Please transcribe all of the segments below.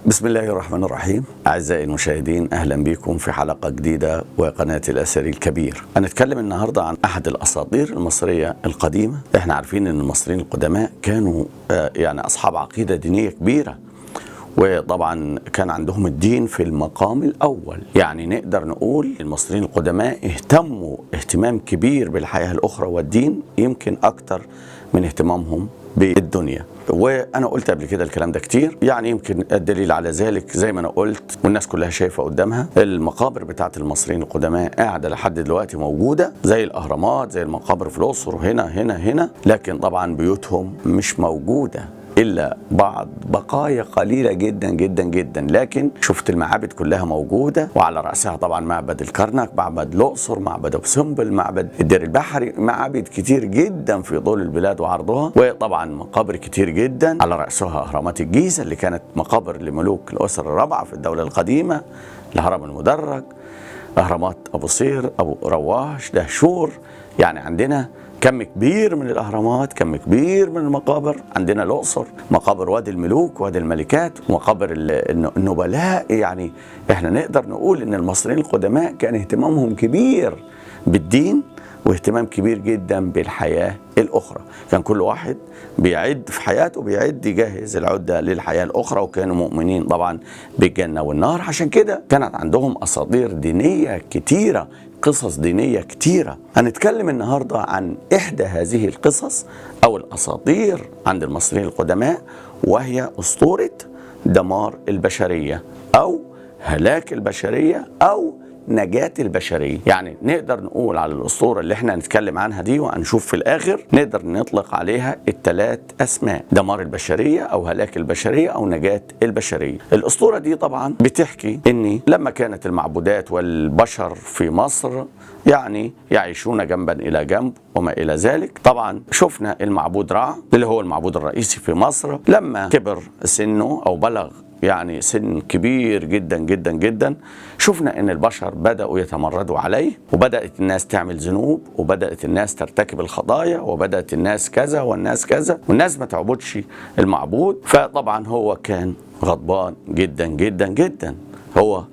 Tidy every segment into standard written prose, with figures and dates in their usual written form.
بسم الله الرحمن الرحيم. أعزائي المشاهدين، أهلا بكم في حلقة جديدة وقناة الأثري الكبير. هنتكلم النهاردة عن أحد الأساطير المصرية القديمة. احنا عارفين أن المصريين القدماء كانوا أصحاب عقيدة دينية كبيرة، وطبعا كان عندهم الدين في المقام الأول. يعني نقدر نقول المصريين القدماء اهتموا اهتمام كبير بالحياة الأخرى والدين، يمكن أكتر من اهتمامهم بالدنيا. وانا قلت قبل كده الكلام ده كتير، يعني يمكن الدليل على ذلك زي ما انا قلت والناس كلها شايفه قدامها، المقابر بتاعت المصريين القدماء قاعده لحد دلوقتي موجوده، زي الاهرامات، زي المقابر في الاقصر، هنا، لكن طبعا بيوتهم مش موجوده إلا بعض بقايا قليلة جدا جدا جدا. لكن شفت المعابد كلها موجودة، وعلى رأسها طبعا معبد الكرنك، معبد الأقصر، معبد أبو سمبل، معبد الدير البحري، معابد كتير جدا في طول البلاد وعرضها، وطبعا مقابر كتير جدا على رأسها أهرامات الجيزة اللي كانت مقابر لملوك الأسر الرابعة في الدولة القديمة، الهرم المدرج، أهرامات أبو صير، أبو رواش، دهشور. يعني عندنا كم كبير من الأهرامات، كم كبير من المقابر. عندنا الأقصر مقابر وادي الملوك، وادي الملكات، مقابر النبلاء. يعني احنا نقدر نقول ان المصريين القدماء كان اهتمامهم كبير بالدين، واهتمام كبير جدا بالحياة الأخرى. كان كل واحد بيعد في حياته، بيعد يجهز العدة للحياة الأخرى، وكانوا مؤمنين طبعا بالجنة والنار. عشان كده كانت عندهم أساطير دينية كتيرة، قصص دينية كتيرة. هنتكلم النهاردة عن إحدى هذه القصص أو الأساطير عند المصريين القدماء، وهي أسطورة دمار البشرية أو هلاك البشرية أو نجاة البشرية. يعني نقدر نقول على الأسطورة اللي احنا هنتكلم عنها دي، وهنشوف في الآخر نقدر نطلق عليها الثلاث أسماء: دمار البشرية أو هلاك البشرية أو نجاة البشرية. الأسطورة دي طبعا بتحكي إن لما كانت المعبودات والبشر في مصر يعني يعيشون جنبا إلى جنب وما إلى ذلك، طبعا شفنا المعبود رع اللي هو المعبود الرئيسي في مصر، لما كبر سنه أو بلغ يعني سن كبير جدا جدا جدا، شفنا ان البشر بدأوا يتمردوا عليه، وبدأت الناس تعمل ذنوب، وبدأت الناس ترتكب الخطايا، وبدأت الناس كذا والناس كذا، والناس ما تعبدش المعبود. فطبعا هو كان غضبان جدا جدا جدا. هو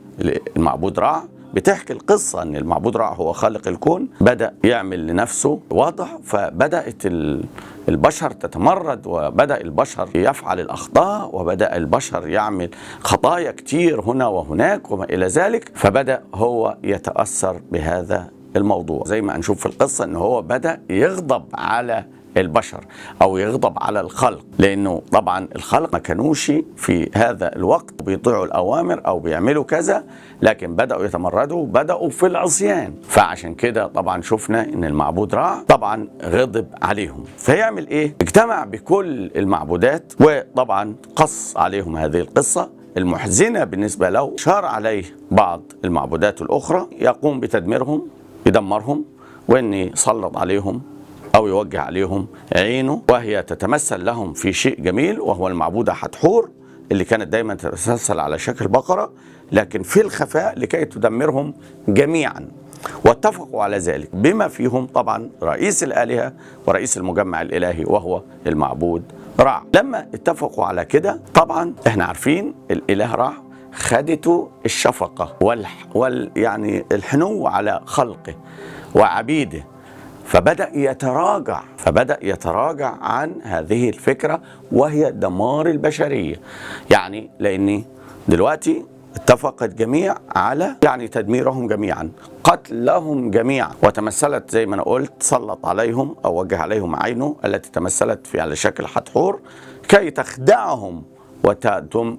المعبود رع بتحكي القصة ان المعبود رع هو خالق الكون، بدأ يعمل لنفسه وضع، فبدأت البشر تتمرد، وبدأ البشر يفعل الأخطاء، وبدأ البشر يعمل خطايا كتير هنا وهناك وما إلى ذلك. فبدأ هو يتأثر بهذا الموضوع، زي ما هنشوف في القصة ان هو بدأ يغضب على البشر أو يغضب على الخلق، لأنه طبعا الخلق ما كانوش في هذا الوقت بيطيعوا الأوامر أو بيعملوا كذا، لكن بدأوا يتمردوا، بدأوا في العصيان. فعشان كده طبعا شفنا إن المعبود رع طبعا غضب عليهم، فيعمل إيه؟ اجتمع بكل المعبودات، وطبعا قص عليهم هذه القصة المحزنة بالنسبة له. شار عليه بعض المعبودات الأخرى يقوم بتدميرهم، يدمرهم، وإن يسلط عليهم أو يوجه عليهم عينه، وهي تتمثل لهم في شيء جميل، وهو المعبودة حتحور اللي كانت دايما تتمثل على شكل بقرة، لكن في الخفاء لكي تدمرهم جميعا. واتفقوا على ذلك بما فيهم طبعا رئيس الآلهة ورئيس المجمع الإلهي وهو المعبود رع. لما اتفقوا على كده طبعا احنا عارفين الإله رع خدته الشفقة يعني الحنو على خلقه وعبيده، فبدأ يتراجع عن هذه الفكرة، وهي دمار البشرية. يعني لأن دلوقتي اتفق الجميع على يعني تدميرهم جميعا، قتلهم جميعا، وتمثلت زي ما أنا قلت سلط عليهم أو وجه عليهم عينه التي تمثلت في على شكل حتحور كي تخدعهم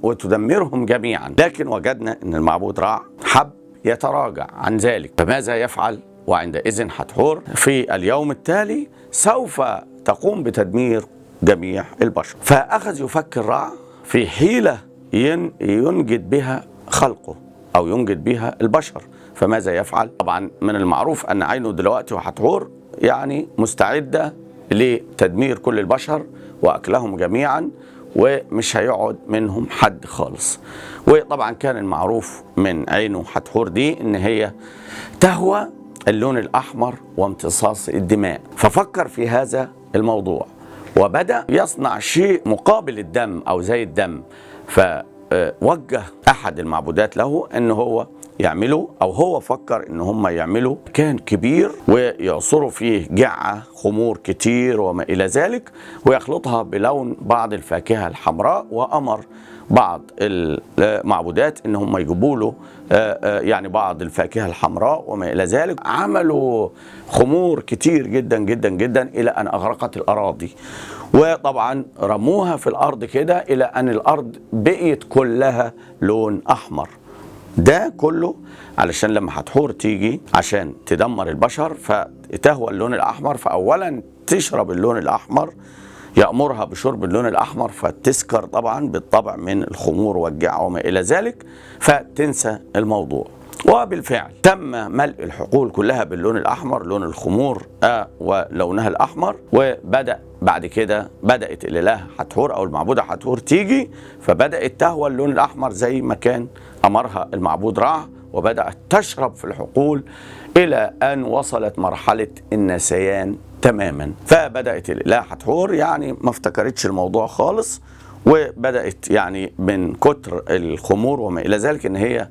وتدمرهم جميعا. لكن وجدنا أن المعبود رع حب يتراجع عن ذلك، فماذا يفعل؟ وعندئذ حتحور في اليوم التالي سوف تقوم بتدمير جميع البشر. فأخذ يفكر رع في حيلة ينجد بها خلقه أو ينجد بها البشر. فماذا يفعل؟ طبعا من المعروف أن عينه دلوقتي وحتحور يعني مستعدة لتدمير كل البشر وأكلهم جميعا، ومش هيقعد منهم حد خالص. وطبعا كان المعروف من عينه حتحور دي إن هي تهوى اللون الأحمر وامتصاص الدماء. ففكر في هذا الموضوع وبدأ يصنع شيء مقابل الدم أو زي الدم، وجه احد المعبودات له ان هو يعملوا، او هو فكر ان هم يعملوا مكان كبير ويعصروا فيه جعة خمور كتير وما الى ذلك، ويخلطها بلون بعض الفاكهة الحمراء، وامر بعض المعبودات ان هم يجيبوا له يعني بعض الفاكهة الحمراء وما الى ذلك. عملوا خمور كتير جدا جدا جدا الى ان اغرقت الاراضي، وطبعا رموها في الارض كده الى ان الارض بقيت كلها لون احمر. ده كله علشان لما حتحور تيجي عشان تدمر البشر فتهوى اللون الأحمر، فأولا تشرب اللون الأحمر، يأمرها بشرب اللون الأحمر فتسكر طبعا بالطبع من الخمور والجع وما إلى ذلك، فتنسى الموضوع. وبالفعل تم ملء الحقول كلها باللون الأحمر، لون الخمور ولونها الأحمر. وبدأ بعد كده بدأت الإله حتحور أو المعبودة حتحور تيجي، فبدأت تهوى اللون الأحمر زي ما كان أمرها المعبود رع، وبدأت تشرب في الحقول إلى أن وصلت مرحلة النسيان تماما. فبدأت الإله حتحور يعني ما افتكرتش الموضوع خالص، وبدأت يعني من كتر الخمور وما إلى ذلك إن هي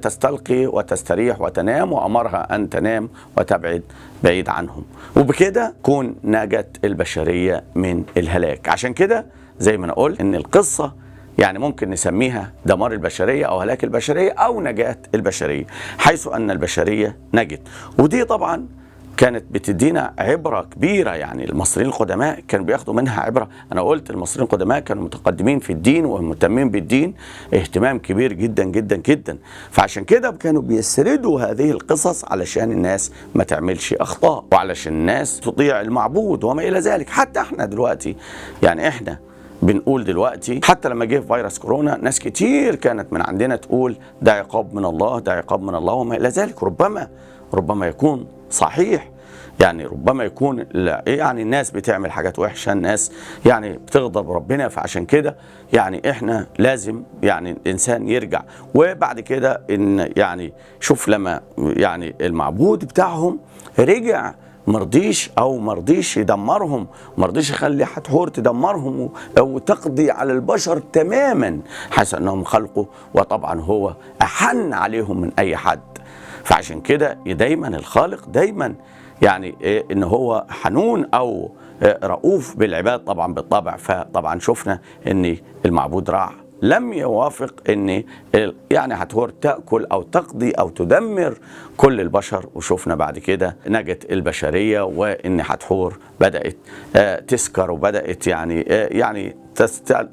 تستلقي وتستريح وتنام، وأمرها أن تنام وتبعد بعيد عنهم، وبكده كون نجت البشرية من الهلاك. عشان كده زي ما أنا قلت إن القصة يعني ممكن نسميها دمار البشرية أو هلاك البشرية أو نجاة البشرية، حيث أن البشرية نجت. ودي طبعا كانت بتدينا عبرة كبيرة. يعني المصريين القدماء كانوا بياخدوا منها عبرة. أنا قلت المصريين القدماء كانوا متقدمين في الدين ومهتمين بالدين اهتمام كبير جدا جدا جدا، فعشان كده كانوا بيسردوا هذه القصص علشان الناس ما تعملش أخطاء، وعلشان الناس تطيع المعبود وما إلى ذلك. حتى احنا دلوقتي يعني احنا بنقول دلوقتي، حتى لما جه فيروس كورونا ناس كتير كانت من عندنا تقول ده عقاب من الله، ده عقاب من الله وما إلى ذلك. ربما يكون صحيح، يعني ربما يكون يعني الناس بتعمل حاجات وحشة، الناس يعني بتغضب ربنا، فعشان كده يعني احنا لازم يعني الانسان يرجع. وبعد كده ان يعني شوف لما يعني المعبود بتاعهم رجع مرضيش يدمرهم، مرضيش يخلي حتحور تدمرهم وتقضي على البشر تماما، حيث انهم خلقوا وطبعا هو احن عليهم من اي حد. فعشان كده دايما الخالق دايما يعني ان هو حنون او رؤوف بالعباد طبعا بالطبع. فطبعا شفنا ان المعبود رع لم يوافق ان يعني حتحور تأكل او تقضي او تدمر كل البشر، وشفنا بعد كده نجت البشرية، وان حتحور بدأت تسكر وبدأت يعني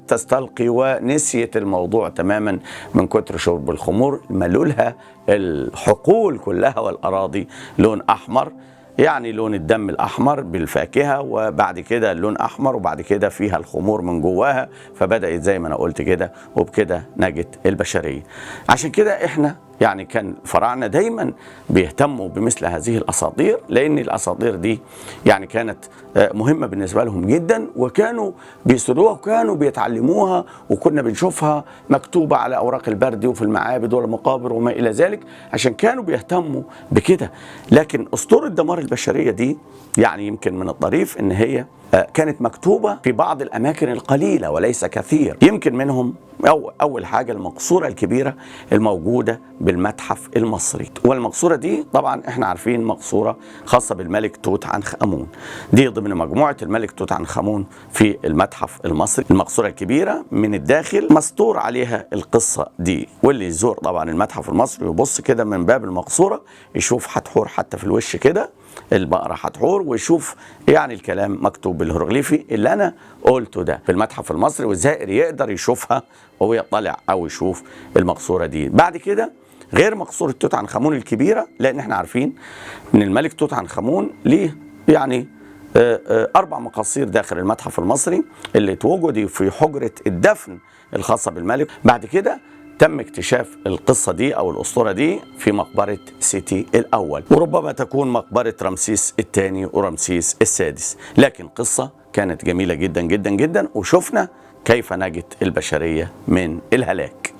تستلقي ونسيت الموضوع تماما من كتر شرب الخمور. ملولها الحقول كلها والأراضي لون أحمر، يعني لون الدم الأحمر بالفاكهة، وبعد كده اللون أحمر، وبعد كده فيها الخمور من جواها، فبدأت زي ما أنا قلت كده، وبكده نجت البشرية. عشان كده إحنا يعني كان الفراعنة دايما بيهتموا بمثل هذه الأساطير، لأن الأساطير دي يعني كانت مهمة بالنسبة لهم جدا، وكانوا بيسردوها وكانوا بيتعلموها، وكنا بنشوفها مكتوبة على أوراق البرد وفي المعابد والمقابر وما إلى ذلك، عشان كانوا بيهتموا بكده. لكن أسطورة دمار البشرية دي يعني يمكن من الطريف إن هي كانت مكتوبة في بعض الأماكن القليلة وليس كثير. يمكن منهم أول حاجة المقصورة الكبيرة الموجودة بالمتحف المصري، والمقصورة دي طبعا احنا عارفين مقصورة خاصة بالملك توت عنخ آمون، دي ضمن مجموعة الملك توت عنخ آمون في المتحف المصري. المقصورة الكبيرة من الداخل مسطور عليها القصة دي، واللي يزور طبعا المتحف المصري ويبص كده من باب المقصورة يشوف حتحور حتى في الوش كده البقرة حتحور، ويشوف يعني الكلام مكتوب بالهيروغليفي اللي أنا قلته ده في المتحف المصري، والزائر يقدر يشوفها وهو يطلع أو يشوف المقصورة دي. بعد كده غير مقصورة توت عنخ آمون الكبيرة، لأن احنا عارفين إن الملك توت عنخ آمون ليه يعني 4 مقاصير داخل المتحف المصري اللي توجدوا في حجرة الدفن الخاصة بالملك. بعد كده تم اكتشاف القصة دي أو الأسطورة دي في مقبرة سيتي الأول، وربما تكون مقبرة رمسيس الثاني ورمسيس السادس. لكن قصة كانت جميلة جدا جدا جدا، وشفنا كيف نجت البشرية من الهلاك.